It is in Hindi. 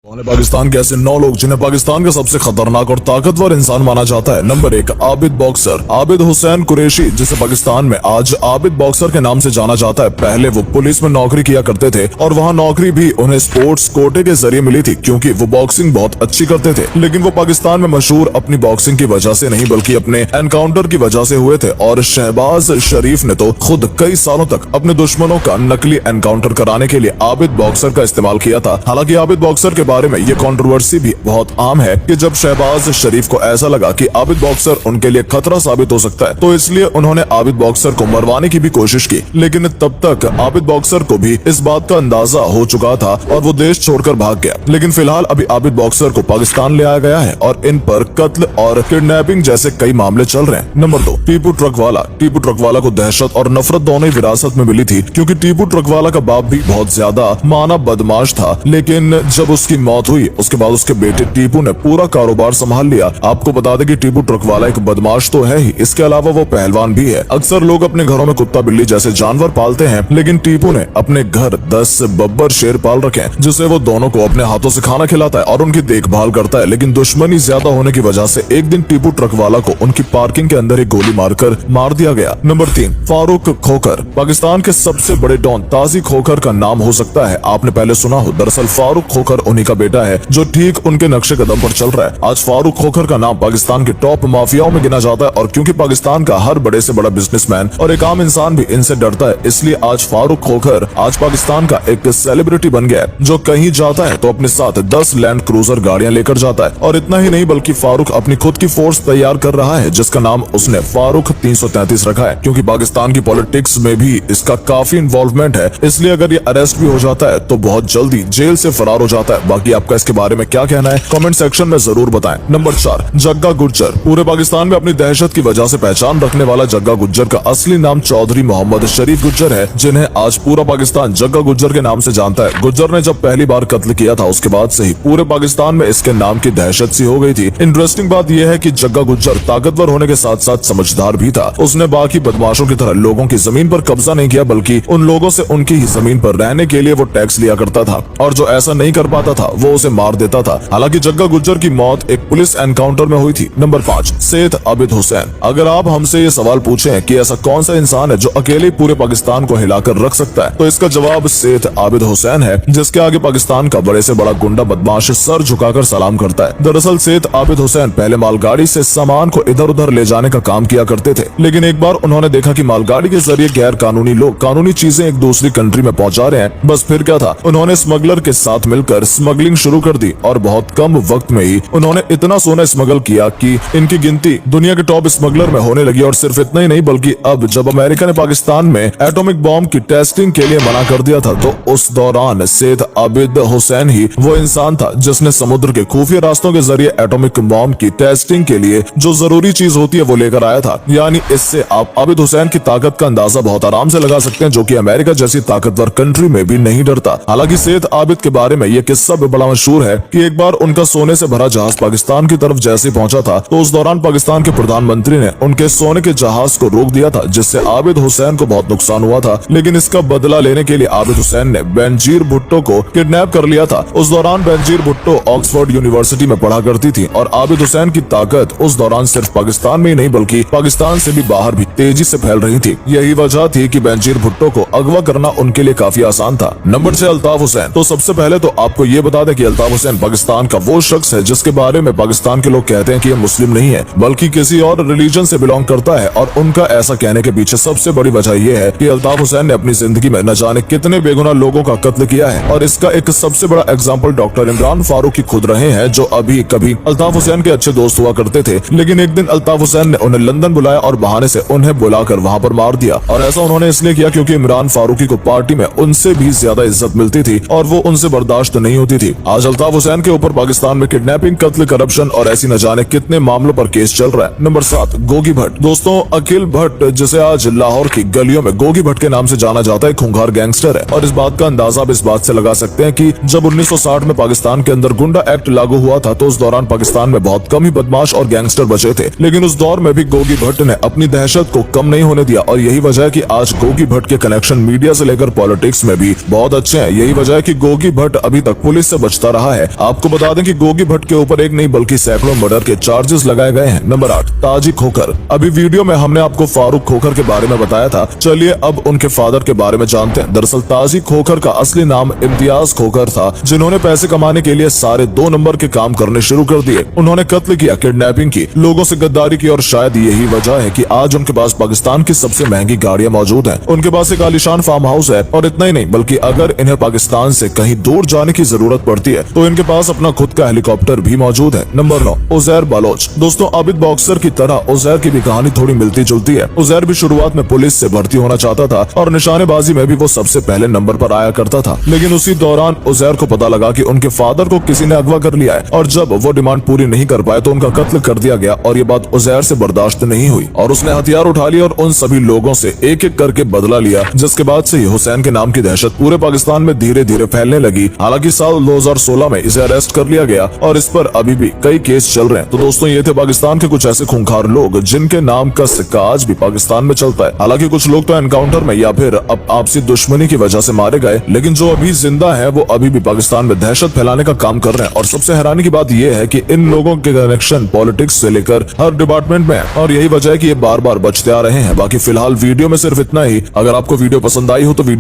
पाकिस्तान के ऐसे 9 लोग जिन्हें पाकिस्तान का सबसे खतरनाक और ताकतवर इंसान माना जाता है। Number 1, Abid boxer. आबिद हुसैन कुरैशी, जिसे पाकिस्तान में आज आबिद बॉक्सर के नाम से जाना जाता है। पहले वो पुलिस में नौकरी किया करते थे और वहाँ नौकरी भी उन्हें स्पोर्ट्स कोटे के जरिए मिली थी, क्योंकि वो बॉक्सिंग बहुत अच्छी करते थे। लेकिन वो पाकिस्तान में मशहूर अपनी बॉक्सिंग की वजह से नहीं, बल्कि अपने एनकाउंटर की वजह से हुए थे। और शहबाज शरीफ ने तो खुद कई सालों तक अपने दुश्मनों का नकली एनकाउंटर कराने के लिए आबिद बॉक्सर का इस्तेमाल किया था। हालांकि आबिद बॉक्सर के बारे में ये कंट्रोवर्सी भी बहुत आम है कि जब शहबाज शरीफ को ऐसा लगा कि आबिद बॉक्सर उनके लिए खतरा साबित हो सकता है, तो इसलिए उन्होंने आबिद बॉक्सर को मरवाने की भी कोशिश की। लेकिन तब तक आबिद बॉक्सर को भी इस बात का अंदाजा हो चुका था और वो देश छोड़कर भाग गया। लेकिन फिलहाल अभी आबिद बॉक्सर को पाकिस्तान ले आया गया है और इन पर कत्ल और किडनैपिंग जैसे कई मामले चल रहे हैं। नंबर 2, टीपू ट्रकवाला। टीपू ट्रकवाला को दहशत और नफरत दोनों ही विरासत में मिली थी, क्योंकि टीपू ट्रकवाला का बाप भी बहुत ज्यादा मानव बदमाश था। लेकिन जब उसकी मौत हुई, उसके बाद उसके बेटे टीपू ने पूरा कारोबार संभाल लिया। आपको बता दें कि टीपू ट्रकवाला एक बदमाश तो है ही, इसके अलावा वो पहलवान भी है। अक्सर लोग अपने घरों में कुत्ता बिल्ली जैसे जानवर पालते हैं, लेकिन टीपू ने अपने घर 10 बब्बर शेर पाल रखे हैं, जिसे वो दोनों को अपने हाथों से खाना खिलाता है और उनकी देखभाल करता है। लेकिन दुश्मनी ज्यादा होने की वजह से एक दिन टीपू ट्रकवाला को उनकी पार्किंग के अंदर एक गोली मारकर मार दिया गया। नंबर 3, फारूक खोखर। पाकिस्तान के सबसे बड़े डॉन ताजी खोखर का नाम हो सकता है आपने पहले सुना हो। दरअसल फारूक खोखर उन्हीं का बेटा है जो ठीक उनके नक्शे कदम पर चल रहा है। आज फारूक खोखर का नाम पाकिस्तान के टॉप माफियाओं में गिना जाता है, और क्योंकि पाकिस्तान का हर बड़े से बड़ा बिजनेसमैन और एक आम इंसान भी इनसे डरता है, इसलिए आज फारूक खोखर आज पाकिस्तान का एक सेलिब्रिटी बन गया है, जो कहीं जाता है तो अपने साथ 10 लैंड क्रूजर गाड़ियां लेकर जाता है। और इतना ही नहीं, बल्कि फारूक अपनी खुद की फोर्स तैयार कर रहा है, जिसका नाम उसने फारूक 333 रखा है, क्योंकि पाकिस्तान की पॉलिटिक्स में भी इसका काफी इन्वॉल्वमेंट है। इसलिए अगर ये अरेस्ट भी हो जाता है तो बहुत जल्दी जेल से फरार हो जाता है। बाकी आपका इसके बारे में क्या कहना है, कमेंट सेक्शन में जरूर बताएं। नंबर 4, जग्गा गुज्जर। पूरे पाकिस्तान में अपनी दहशत की वजह से पहचान रखने वाला जग्गा गुज्जर का असली नाम चौधरी मोहम्मद शरीफ गुज्जर है, जिन्हें आज पूरा पाकिस्तान जग्गा गुज्जर के नाम से जानता है। गुज्जर ने जब पहली बार कत्ल किया था, उसके बाद से ही पूरे पाकिस्तान में इसके नाम की दहशत सी हो गई थी। इंटरेस्टिंग बात यह है कि जग्गा गुज्जर ताकतवर होने के साथ साथ समझदार भी था। उसने बाकी बदमाशों की तरह लोगों की जमीन पर कब्जा नहीं किया, बल्कि उन लोगों से उनकी ही जमीन पर रहने के लिए वो टैक्स लिया करता था, और जो ऐसा नहीं कर पाता था वो उसे मार देता था। हालांकि जग्गा गुज्जर की मौत एक पुलिस एनकाउंटर में हुई थी। नंबर 5, सैयद आबिद हुसैन। अगर आप हमसे ये सवाल पूछें कि ऐसा कौन सा इंसान है जो अकेले पूरे पाकिस्तान को हिलाकर रख सकता है, तो इसका जवाब सैयद आबिद हुसैन है, जिसके आगे पाकिस्तान का बड़े से बड़ा गुंडा बदमाश सर झुकाकर सलाम करता है। दरअसल सैयद आबिद हुसैन पहले मालगाड़ी से सामान को इधर उधर ले जाने का काम किया करते थे, लेकिन एक बार उन्होंने देखा कि मालगाड़ी के जरिए गैर कानूनी लोग कानूनी चीजें एक दूसरी कंट्री में पहुंचा रहे हैं। बस फिर क्या था, उन्होंने स्मगलर के साथ मिलकर स्मगलिंग शुरू कर दी, और बहुत कम वक्त में ही उन्होंने इतना सोना स्मगल किया कि इनकी गिनती दुनिया के टॉप स्मगलर में होने लगी। और सिर्फ इतना ही नहीं, बल्कि अब जब अमेरिका ने पाकिस्तान में एटॉमिक बॉम्ब की टेस्टिंग के लिए मना कर दिया था, तो उस दौरान सैयद आबिद हुसैन ही वो इंसान था जिसने समुद्र के खुफिया रास्तों के जरिए एटॉमिक बॉम्ब की टेस्टिंग के लिए जो जरूरी चीज होती है वो लेकर आया था। यानी इससे आप आबिद हुसैन की ताकत का अंदाजा बहुत आराम से लगा सकते हैं, जो कि अमेरिका जैसी ताकतवर कंट्री में भी नहीं डरता। हालांकि सैयद आबिद के बारे में यह किस्सा भी बड़ा मशहूर है कि एक बार उनका सोने से भरा जहाज पाकिस्तान की तरफ जैसे पहुंचा था, तो उस दौरान पाकिस्तान के प्रधानमंत्री ने उनके सोने के जहाज को रोक दिया था, जिससे आबिद हुसैन को बहुत नुकसान हुआ था। लेकिन इसका बदला लेने के लिए आबिद हुसैन ने बेनजीर भुट्टो को किडनैप कर लिया था। उस दौरान बेनजीर भुट्टो ऑक्सफोर्ड यूनिवर्सिटी में पढ़ा करती थी, और आबिद हुसैन की ताकत उस दौरान सिर्फ पाकिस्तान में ही नहीं, बल्कि पाकिस्तान से भी बाहर भी तेजी से फैल रही थी। यही वजह थी कि बेनजीर भुट्टो को अगवा करना उनके लिए काफी आसान था। नंबर 6, अल्ताफ हुसैन। तो सबसे पहले तो आपको ये बता दें कि अल्ताफ हुसैन पाकिस्तान का वो शख्स है जिसके बारे में पाकिस्तान के लोग कहते हैं कि ये मुस्लिम नहीं है, बल्कि किसी और रिलीजन से बिलोंग करता है। और उनका ऐसा कहने के पीछे सबसे बड़ी वजह यह है कि अल्ताफ हुसैन ने अपनी जिंदगी में न जाने कितने बेगुनाह लोगों का कत्ल किया है, और इसका एक सबसे बड़ा एग्जाम्पल डॉक्टर इमरान फारूकी खुद रहे हैं, जो अभी कभी अल्ताफ हुसैन के अच्छे दोस्त हुआ करते थे। लेकिन एक दिन अल्ताफ हुसैन ने उन्हें लंदन बुलाया और बहाने से उन्हें बुलाकर वहां पर मार दिया। और ऐसा उन्होंने इसलिए किया क्योंकि इमरान फारूकी को पार्टी में उनसे भी ज्यादा इज्जत मिलती थी, और वो उनसे बर्दाश्त नहीं होती थी। आज अल्ताफ हुसैन के ऊपर पाकिस्तान में किडनैपिंग, कत्ल, करप्शन और ऐसी न जाने कितने मामलों पर केस चल रहा है। नंबर 7, गोगी भट्ट। दोस्तों, अखिल भट्ट, जिसे आज लाहौर की गलियों में गोगी भट्ट के नाम से जाना जाता है, खूंखार गैंगस्टर है। और इस बात का अंदाजा आप इस बात से लगा सकते हैं कि जब 1960 में पाकिस्तान के अंदर गुंडा एक्ट लागू हुआ था, तो उस दौरान पाकिस्तान में बहुत कम ही बदमाश और गैंगस्टर बचे थे। लेकिन उस दौर में भी गोगी भट्ट ने अपनी दहशत को कम नहीं होने दिया, और यही वजह है कि आज गोगी भट्ट के कनेक्शन मीडिया से लेकर पॉलिटिक्स में भी बहुत अच्छे हैं। यही वजह है कि गोगी भट्ट अभी तक पुलिस से बचता रहा है। आपको बता दें कि गोगी भट्ट के ऊपर एक नहीं बल्कि सैकड़ों मर्डर के चार्जेस लगाए गए हैं। नंबर 8, ताजी खोखर। अभी वीडियो में हमने आपको फारूक खोखर के बारे में बताया था, चलिए अब उनके फादर के बारे में जानते हैं। दरअसल ताजी खोखर का असली नाम इम्तियाज खोखर था, जिन्होंने पैसे कमाने के लिए सारे 2 नंबर के काम करने शुरू कर दिए। उन्होंने कत्ल किया, किडनैपिंग की, लोगों से गद्दारी की और शायद यही वजह है कि आज उनके पास पाकिस्तान की सबसे महंगी गाड़ियां मौजूद हैं। उनके पास एक आलीशान फार्म हाउस है और इतना ही नहीं बल्कि अगर इन्हें पाकिस्तान से कहीं दूर जाने की जरूरत पड़ती है तो इनके पास अपना खुद का हेलीकॉप्टर भी मौजूद है। नंबर 9, उजैर बलोच। दोस्तों आबिद बॉक्सर की तरह उजैर की भी कहानी थोड़ी मिलती जुलती है। उजैर भी शुरुआत में पुलिस से भर्ती होना चाहता था और निशानेबाजी में भी वो सबसे पहले नंबर पर आया करता था, लेकिन उसी दौरान उजैर को पता लगा कि उनके फादर को किसी ने अगवा कर लिया है और जब वो डिमांड पूरी नहीं कर पाए तो उनका कत्ल कर दिया गया। और ये बात उजैर से बर्दाश्त नहीं हुई और उसने हथियार उठा लिया और उन सभी लोगों से एक एक करके बदला लिया, जिसके बाद से ही हुसैन के नाम की दहशत पूरे पाकिस्तान में धीरे धीरे फैलने लगी। हालांकि साल 2016 में इसे अरेस्ट कर लिया गया और इस पर अभी भी कई केस चल रहे हैं। तो दोस्तों ये थे पाकिस्तान के कुछ ऐसे खूंखार लोग जिनके नाम का सिक्का आज भी पाकिस्तान में चलता है। हालांकि कुछ लोग तो एनकाउंटर में या फिर अब आपसी दुश्मनी की वजह से मारे गए, लेकिन जो अभी जिंदा है वो अभी भी पाकिस्तान में दहशत फैलाने का काम कर रहे हैं। और सबसे हैरानी की बात यह है कि इन लोगों के कनेक्शन पॉलिटिक्स से लेकर हर डिपार्टमेंट में है और यही वजह है कि ये बार बार बचते आ रहे हैं। बाकी फिलहाल वीडियो में सिर्फ इतना ही। अगर आपको वीडियो पसंद आई हो तो वीडियो